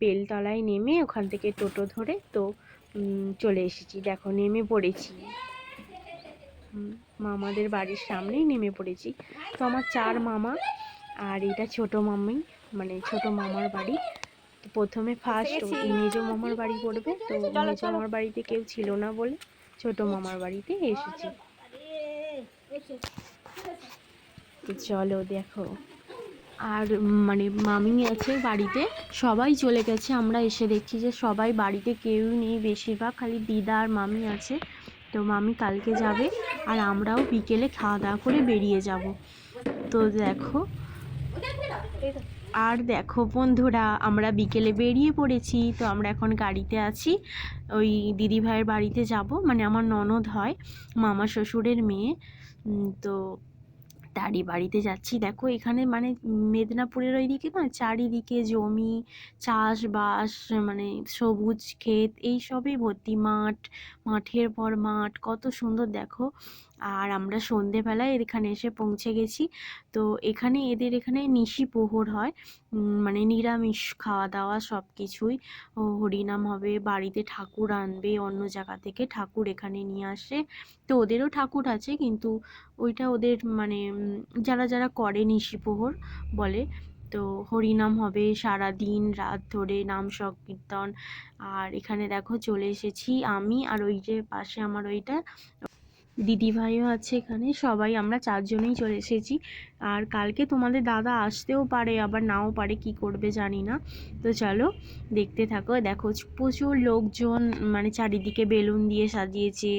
বেলতলায় নেমে ওখান থেকে টোটো ধরে তো চলে এসেছি। দেখো নেমে পড়েছি, মামাদের বাড়ির সামনেই নেমে পড়েছি। তো আমার 4 মামা, আর এটা ছোট মামি, মানে ছোট মামার বাড়ি। তো প্রথমে ফার্স্ট মেজো মামার বাড়ি পড়বে, তো মেজো মামার বাড়িতে কেউ ছিল না বলে ছোট মামার বাড়িতে এসেছি। তো চলো দেখো, আর মানে মামি আছে বাড়িতে, সবাই চলে গেছে। আমরা এসে দেখছি যে সবাই বাড়িতে কেউ নেই, বেশিরভাগ খালি দিদা আর মামি আছে। তো মামি কালকে যাবে, আর আমরাও বিকেলে খাওয়া দাওয়া করে বেরিয়ে যাব। তো দেখো, আর দেখো বন্ধুরা, আমরা বিকেলে বেরিয়ে পড়েছি। তো আমরা এখন গাড়িতে আছি, ওই দিদি ভাইয়ের বাড়িতে যাব, মানে আমার ননদ হয়, মামা শ্বশুরের মেয়ে। তো তারই বাড়িতে যাচ্ছি। দেখো এখানে মানে মেদিনীপুরের ওইদিকে না চারিদিকে জমি, চাষবাস, মানে সবুজ ক্ষেত, এই সবই ভর্তি, মাঠ, মাঠের পর মাঠ, কত সুন্দর দেখো। আর আমরা সন্ধেবেলায় এখানে এসে পৌঁছে গেছি। তো এখানে এদের এখানে নিশি প্রহর হয়, মানে নিরামিষ খাওয়া দাওয়া সব কিছুই। হরিনাম হবে, বাড়িতে ঠাকুর আনবে অন্য জায়গা থেকে, ঠাকুর এখানে নিয়ে আসে। তো ওদেরও ঠাকুর আছে, কিন্তু ওইটা ওদের মানে যারা যারা করে নিশি প্রহর বলে। তো হরিনাম হবে সারা দিন রাত ধরে, নাম সংকীর্তন। আর এখানে দেখো চলে এসেছি আমি, আর ওই যে পাশে আমার ওইটা দিদি ভাইও আছে এখানে, সবাই আমরা 4 জনেই চলে এসেছি। আর কালকে তোমাদের দাদা আসতেও পারে, আবার নাও পারে, কি করবে জানি না। তো চলো দেখতে থাকো। দেখো প্রচুর লোকজন, মানে চারিদিকে বেলুন দিয়ে সাজিয়েছে,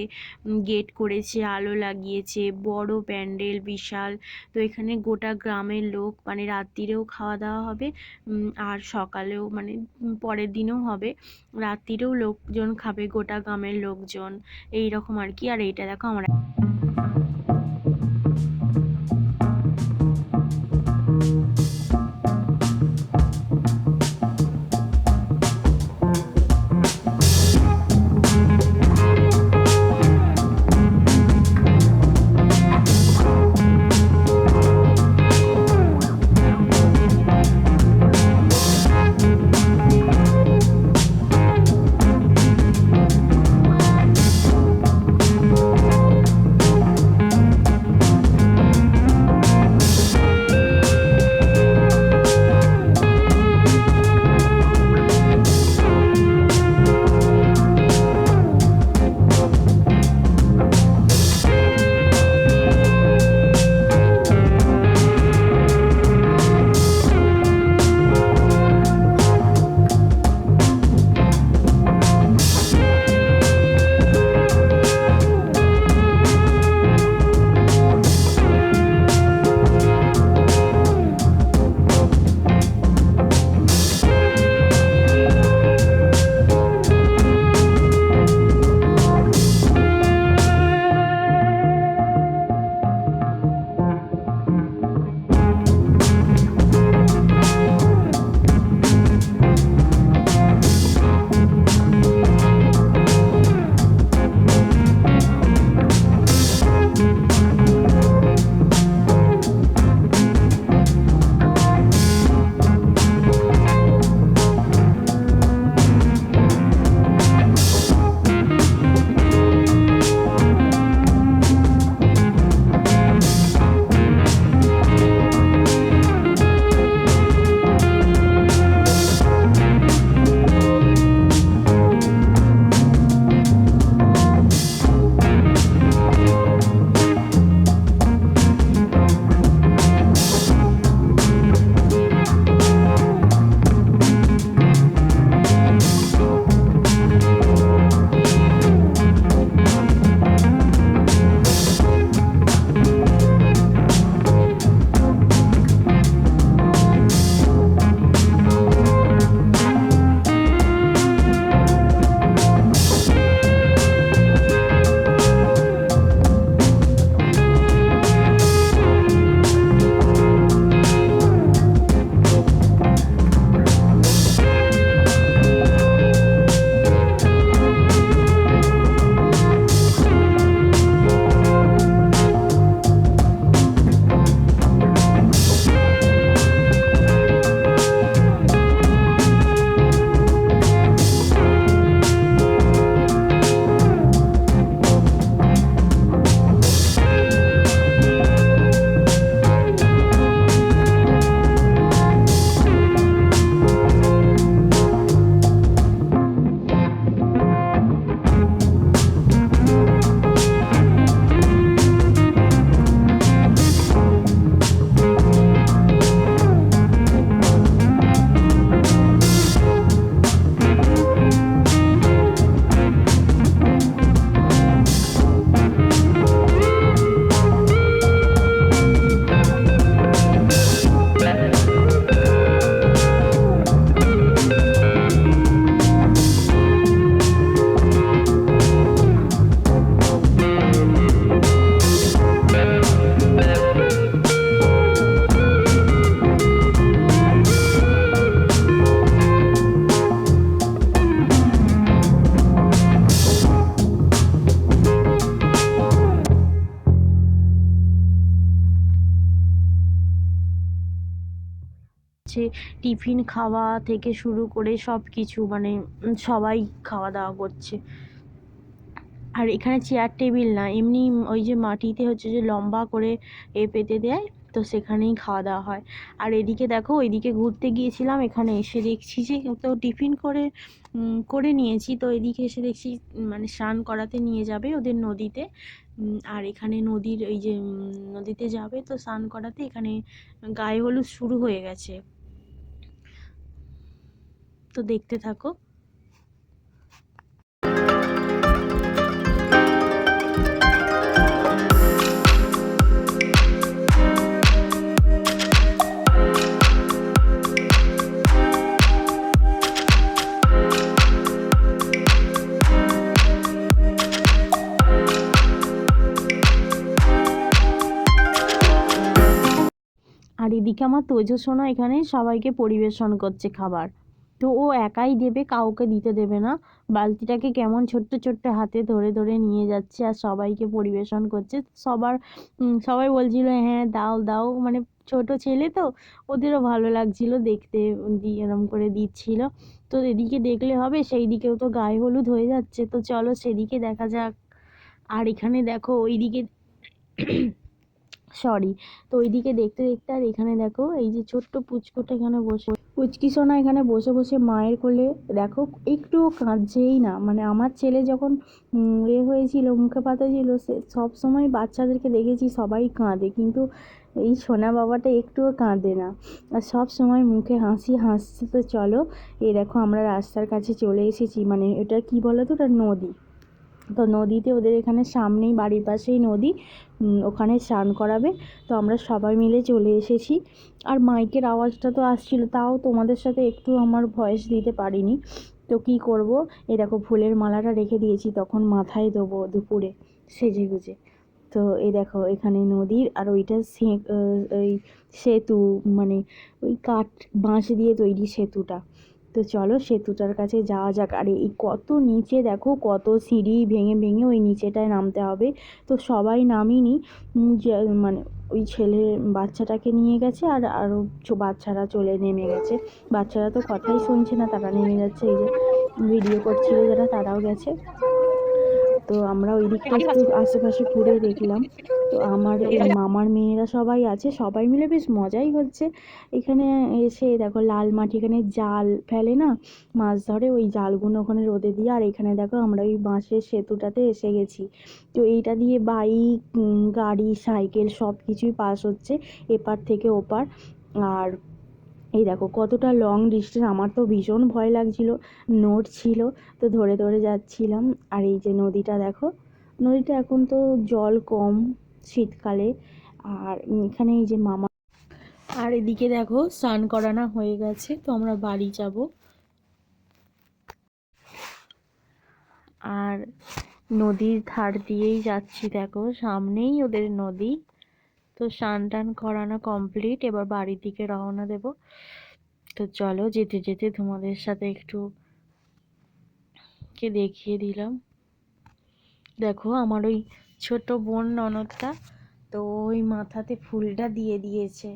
গেট করেছে, আলো লাগিয়েছে, বড় প্যান্ডেল বিশাল। তো এখানে গোটা গ্রামের লোক, মানে রাত্রিরেও খাওয়া দাওয়া হবে, আর সকালেও মানে পরের দিনেও হবে, রাত্রিরেও লোকজন খাবে, গোটা গ্রামের লোকজন, এই রকম আর কি। আর এইটা দেখো আমরা হচ্ছে টিফিন খাওয়া থেকে শুরু করে সব কিছু, মানে সবাই খাওয়া দাওয়া করছে। আর এখানে চেয়ার টেবিল না, এমনি ওই যে মাটিতে হচ্ছে যে লম্বা করে পেতে দেয়, তো সেখানেই খাওয়া দাওয়া হয়। আর এদিকে দেখো, ওইদিকে ঘুরতে গিয়েছিলাম, এখানে এসে দেখছি যে তো টিফিন করে নিয়েছি, তো এদিকে এসে দেখছি মানে স্নান করাতে নিয়ে যাবে ওদের নদীতে। আর এখানে নদীর এই যে নদীতে যাবে তো স্নান করাতে, এখানে গায়ে হলুদ শুরু হয়ে গেছে, তো দেখতে থাকো। আর এদিকে আমার তোজো সোনা এখানে সবাইকে পরিবেশন করছে খাবার, তো ও একাই দেবে, কাউকে দিতে দেবে না। বালতিটাকে কেমন ছোট্ট ছোট্ট হাতে ধরে ধরে নিয়ে যাচ্ছে আর সবাইকে পরিবেশন করছে। সবাই বলছিল হ্যাঁ দাও দাও, মানে ছোট ছেলে তো, ওদেরও ভালো লাগছিল দেখতে, এরম করে দিচ্ছিল। তো এদিকে দেখলে হবে, সেই দিকেও তো গায়ে হলুদ হয়ে যাচ্ছে, তো চলো সেদিকে দেখা যাক। আর এখানে দেখো ওইদিকে সরি, তো ওইদিকে দেখতে দেখতে আর এখানে দেখো এই যে ছোট্ট পুচকুটা এখানে বসে, পুচকি সোনা এখানে বসে বসে মায়ের কোলে, দেখো একটুও কাঁদছেই না। মানে আমার ছেলে যখন হয়েছিল, মুখে পাতা ছিল, সে সব সময় বাচ্চাদেরকে দেখেছি সবাই কাঁদে, কিন্তু এই সোনা বাবাটা একটুও কাঁদে না, আর সব সময় মুখে হাসি হাসছে। তো চলো, এই দেখো আমরা রাস্তার কাছে চলে এসেছি, মানে এটা কি বলো তো, এটা নদী। তো নদীতে ওদের এখানে সামনেই, বাড়ির পাশেই নদী, ওখানে স্নান করাবে। তো আমরা সবাই মিলে চলে এসেছি। আর মাইকের আওয়াজটা তো আসছিল, তাও তোমাদের সাথে একটু আমার ভয়েস দিতে পারিনি, তো কি করব। এই দেখো ফুলের মালাটা রেখে দিয়েছি, তখন মাথায় দেবো দুপুরে সেজে গুজে। তো এই দেখো এখানে নদীর, আর ওইটা ওই সেতু, মানে ওই কাঠ বাঁশ দিয়ে তৈরি সেতুটা। তো চলো সেতুটার কাছে যাওয়া যাক। আর এই কত নিচে দেখো, কত সিঁড়ি ভেঙে ভেঙে ওই নিচেটায় নামতে হবে। তো সবাই নামিনি, মানে ওই ছেলে বাচ্চাটাকে নিয়ে গেছে, আর আরও বাচ্চারা চলে নেমে গেছে। বাচ্চারা তো কথাই শুনছে না, তারা নেমে যাচ্ছে। এই যে ভিডিও করছিল যারা, তারাও গেছে। তো আমরা ওই দিকটা একটু আশেপাশে ঘুরে দেখলাম। তো আমার মামার মেয়েরা সবাই আছে, সবাই মিলে বেশ মজাই হচ্ছে। এখানে এসে দেখো লাল মাটি, এখানে জাল ফেলে না, মাছ ধরে, ওই জালগুলো ওখানে রোদে দিয়ে। আর এখানে দেখো আমরা ওই বাঁশের সেতুটাতে এসে গেছি। তো এইটা দিয়ে বাইক, গাড়ি, সাইকেল সব কিছুই পাস হচ্ছে এপার থেকে ওপার। আর এই দেখো কতটা লং ডিস্টেন্স, আমার তো ভীষণ ভয় লাগছিল, নোট ছিল, তো ধরে ধরে যাচ্ছিলাম। আর এই যে নদীটা দেখো, নদীটা এখন তো জল কম শীতকালে। আর এখানে এই যে মামা, আর এদিকে দেখো স্নান করানো হয়ে গেছে, তো আমরা বাড়ি যাব। আর নদীর ধার দিয়েই যাচ্ছি, দেখো সামনেই ওদের নদী। তো স্নান টান করানো কমপ্লিট, এবার বাড়ির দিকে রওনা দেব। তো চলো যেতে যেতে তোমাদের সাথে একটু দেখিয়ে দিলাম। দেখো আমার ওই ছোট বোন ননদটা, তো ওই মাথাতে ফুলটা দিয়ে দিয়েছে,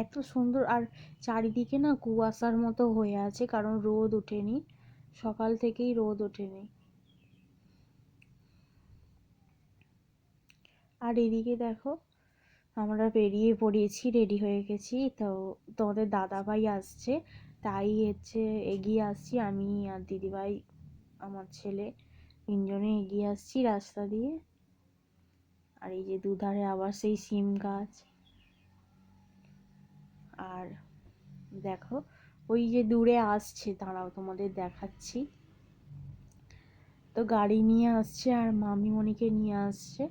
এত সুন্দর। আর চারিদিকে না কুয়াশার মতো হয়ে আছে, কারণ রোদ ওঠেনি, সকাল থেকেই রোদ ওঠেনি। আর এদিকে দেখো আমরা বেরিয়ে পড়েছি, রেডি হয়ে গেছি। তো তোমাদের দাদা ভাই আসছে, তাই হচ্ছে এগিয়ে আসছি, আমি আর দিদিভাই, আমার ছেলে, তিনজনে এগিয়ে আসছি রাস্তা দিয়ে। আর এই যে দুধারে আবার সেই সিম গাছ। আর দেখো ওই যে দূরে আসছে, দাঁড়াও তোমাদের দেখাচ্ছি। তো গাড়ি নিয়ে আসছে, আর মামিমণিকে নিয়ে আসছে।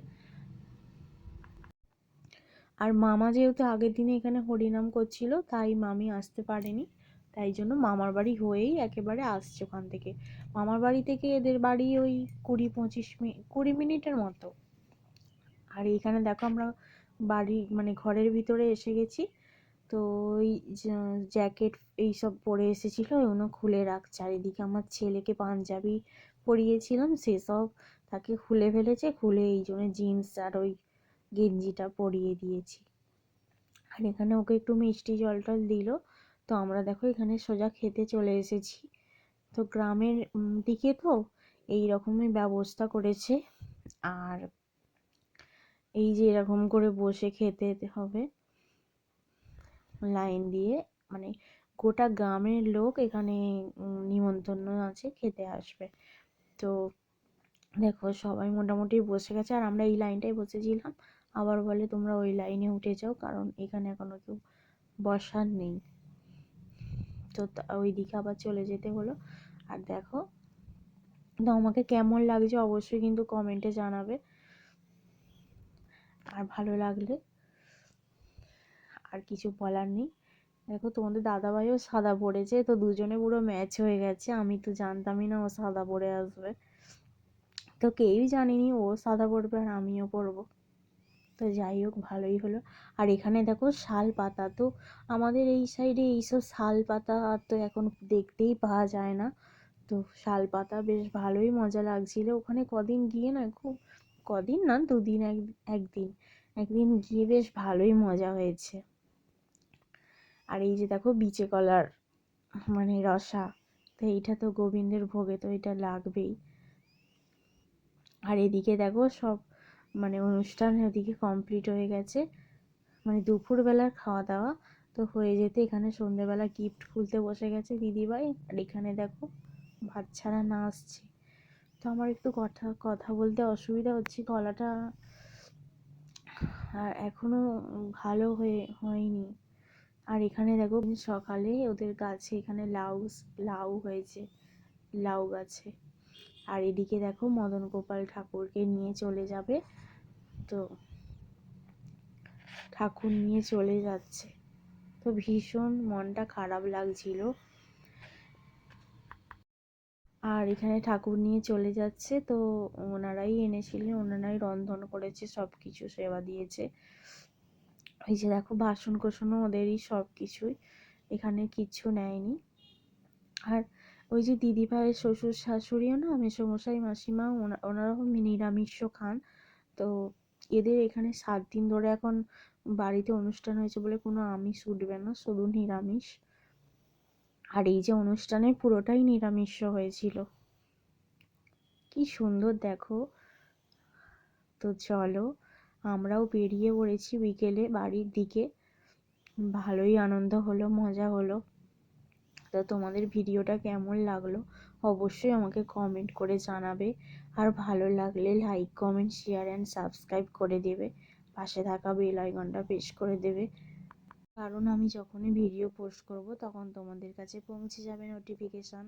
আর মামা যেহেতু আগের দিনে এখানে হরিনাম করছিল, তাই মামি আসতে পারেনি, তাই জন্য মামার বাড়ি হয়েই একেবারে আসছে ওখান থেকে। মামার বাড়ি থেকে এদের বাড়ি ওই 20-25 মিনিটের মতো। আর এইখানে দেখো আমরা বাড়ি, মানে ঘরের ভিতরে এসে গেছি। তো ওই জ্যাকেট এইসব পরে এসেছিল, ওগুলো খুলে রাখ। চারিদিকে আমার ছেলেকে পাঞ্জাবি পরিয়েছিলাম, সেসব তাকে খুলে ফেলেছে, খুলে এই জন্য জিন্স আর ওই গেঞ্জিটা পরিয়ে দিয়েছি। আর এখানে ওকে একটু মিষ্টি জল টল দিল। তো আমরা দেখো এখানে সোজা খেতে চলে এসেছি। তো গ্রামের দিকে তো এই রকমই ব্যবস্থা করেছে। আর এই যে এরকম করে বসে খেতে হবে লাইন দিয়ে, মানে গোটা গ্রামের লোক এখানে নিমন্ত্রণ আছে, খেতে আসবে। তো দেখো সবাই মোটামুটি বসে গেছে, আর আমরা এই লাইনটায় বসেছিলাম। আবার বলে তোমরা ওই লাইনে উঠে যাও, কারণ এখানে এখনো কেউ বসার নেই। তো ওই দিকে আবার চলে যেতে হলো। আর দেখো তো আমাকে কেমন লাগছে অবশ্যই কিন্তু কমেন্টে জানাবে, আর ভালো লাগলে। আর কিছু বলার নেই। দেখো তোমাদের দাদাভাইও সাদা পড়েছে, তো দুজনে পুরো ম্যাচ হয়ে গেছে। আমি তো জানতামই না ও সাদা পরে আসবে, তো কেউই জানিনি ও সাদা পরবে আর আমিও পরবো। তো যাই হোক, ভালোই হলো। আর এখানে দেখো শাল পাতা, তো আমাদের এই সাইডে এইসব শাল পাতা তো এখন দেখতেই পাওয়া যায় না। তো শাল পাতা বেশ ভালোই মজা লাগছিল ওখানে কদিন গিয়ে না, খুব কদিন না, দুদিন একদিন একদিন গিয়ে বেশ ভালোই মজা হয়েছে। আর এই যে দেখো বিচে কলার মানে রসা, তো এইটা তো গোবিন্দের ভোগে, তো এটা লাগবেই। আর এদিকে দেখো সব মানে অনুষ্ঠান ওদিকে কমপ্লিট হয়ে গেছে, মানে দুপুরবেলার খাওয়া দাওয়া তো হয়ে যেতে এখানে সন্ধ্যেবেলা গিফট খুলতে বসে গেছে দিদিভাই। আর এখানে দেখো বাচ্চারা নাচছে। তো আমার একটু কথা কথা বলতে অসুবিধা হচ্ছে, গলাটা আর এখনো ভালো হয়নি। আর এখানে দেখো সকালে ওদের গাছে এখানে লাউ হয়েছে, লাউ গাছে। আর এদিকে দেখো মদন গোপাল ঠাকুরকে নিয়ে চলে যাবে, তো ঠাকুর নিয়ে চলে যাচ্ছে। তো ভীষণ মনটা খারাপ লাগছিল। আর এখানে ঠাকুর নিয়ে চলে যাচ্ছে, তো ওনারাই এনেছিলেন, ওনারাই রন্ধন করেছে, সব কিছু সেবা দিয়েছে। এই যে দেখো বাসন কোসনও ওদেরই সব কিছুই, এখানে কিচ্ছু নেয়নি। আর ওই যে দিদি ভাইয়ের শ্বশুর শাশুড়িও না, মেসোমশাই মাসিমা ওনারাও নিরামিষ খান। তো এদের এখানে 7 দিন ধরে এখন বাড়িতে অনুষ্ঠান হয়েছে বলে কোনো আমিষ উঠবে না, শুধু নিরামিষ। আর এই যে অনুষ্ঠানে পুরোটাই নিরামিষ হয়েছিল। কি সুন্দর দেখো। তো চলো আমরাও বেরিয়ে পড়েছি বিকেলে বাড়ির দিকে। ভালোই আনন্দ হলো, মজা হলো। তো তোমাদের ভিডিওটা কেমন লাগলো অবশ্যই আমাকে কমেন্ট করে জানাবে। আর ভালো লাগলে like comment share and subscribe করে দেবে, পাশে থাকা বেল আইকনটা প্রেস করে দেবে, কারণ আমি যখনই ভিডিও পোস্ট করব তখন তোমাদের কাছে পৌঁছে যাবে নোটিফিকেশান।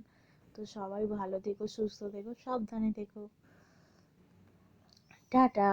তো সবাই ভালো থেকো, সুস্থ থেকো, সাবধানে থেকো। টাটা।